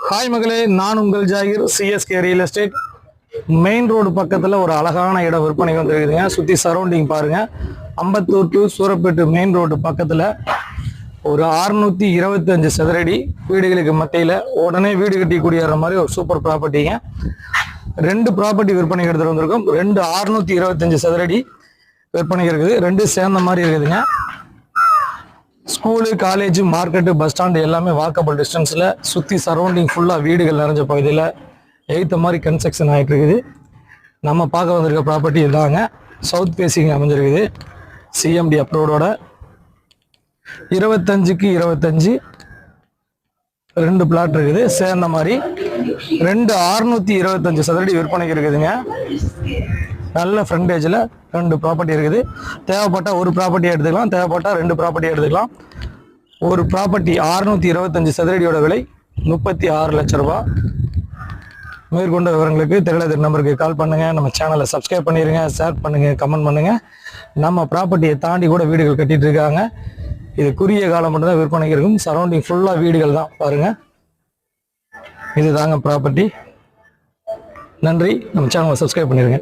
Hi மகளே, நான் உங்கள் Zakir. CSK real estate main road பக்கத்தில் ஒரு அழகான இடம் விற்பனை வந்துருக்குதுங்க. சுற்றி சரௌண்டிங் பாருங்க. அம்பத்தூர் டு சூரப்பேட்டு மெயின் ரோடு பக்கத்தில் ஒரு 625 சதுரடி வீடுகளுக்கு மத்தியில் உடனே வீடு கட்டி குடியேற மாதிரி ஒரு சூப்பர் ப்ராப்பர்ட்டிங்க. 2 ப்ராப்பர்ட்டி விற்பனைக்கு எடுத்துகிட்டு வந்திருக்கோம். 2 625 சதுரடி விற்பனைக்கு இருக்குது. 2 சேர்ந்த மாதிரி இருக்குதுங்க. School, college, market, bus stand எல்லாமே வாக்கபிள் டிஸ்டன்ஸில் சுற்றி சரௌண்டிங் ஃபுல்லாக வீடுகள் நிறைஞ்ச பகுதியில் எய்த்த மாதிரி கன்ஸ்ட்ரக்ஷன் ஆகிட்டு இருக்குது. நம்ம பார்க்க வந்திருக்க ப்ராப்பர்ட்டி இதாங்க. சவுத் ஃபேஸிங் அமைஞ்சிருக்குது. சிஎம்டி அப்ரூவோட 25க்கு 25 2 பிளாட் இருக்குது சேர்ந்த மாதிரி. 2 625 சதுரடி விற்பனைக்கு இருக்குதுங்க. நல்ல ஃப்ரண்டேஜில் 2 ப்ராப்பர்ட்டி இருக்குது. தேவைப்பட்டால் ஒரு ப்ராப்பர்ட்டி எடுத்துக்கலாம், தேவைப்பட்டால் 2 ப்ராப்பர்ட்டி எடுத்துக்கலாம். ஒரு ப்ராப்பர்ட்டி 625 சதுரடியோட விலை 36 லட்ச ரூபா. மேற்கொண்ட விவரங்களுக்கு தெரியல நம்பருக்கு கால் பண்ணுங்கள். நம்ம சேனலை சப்ஸ்கிரைப் பண்ணிடுங்க, ஷேர் பண்ணுங்கள், கமெண்ட் பண்ணுங்கள். நம்ம ப்ராப்பர்ட்டியை தாண்டி கூட வீடுகள் கட்டிகிட்டு இருக்காங்க. இது குறுகிய காலம் மட்டும்தான் விற்பனைக்கு இருக்கும். சரௌண்டிங் ஃபுல்லாக வீடுகள் தான் பாருங்கள். இது தாங்க ப்ராப்பர்ட்டி. நன்றி. நம்ம சேனலை சப்ஸ்கிரைப் பண்ணிடுங்க.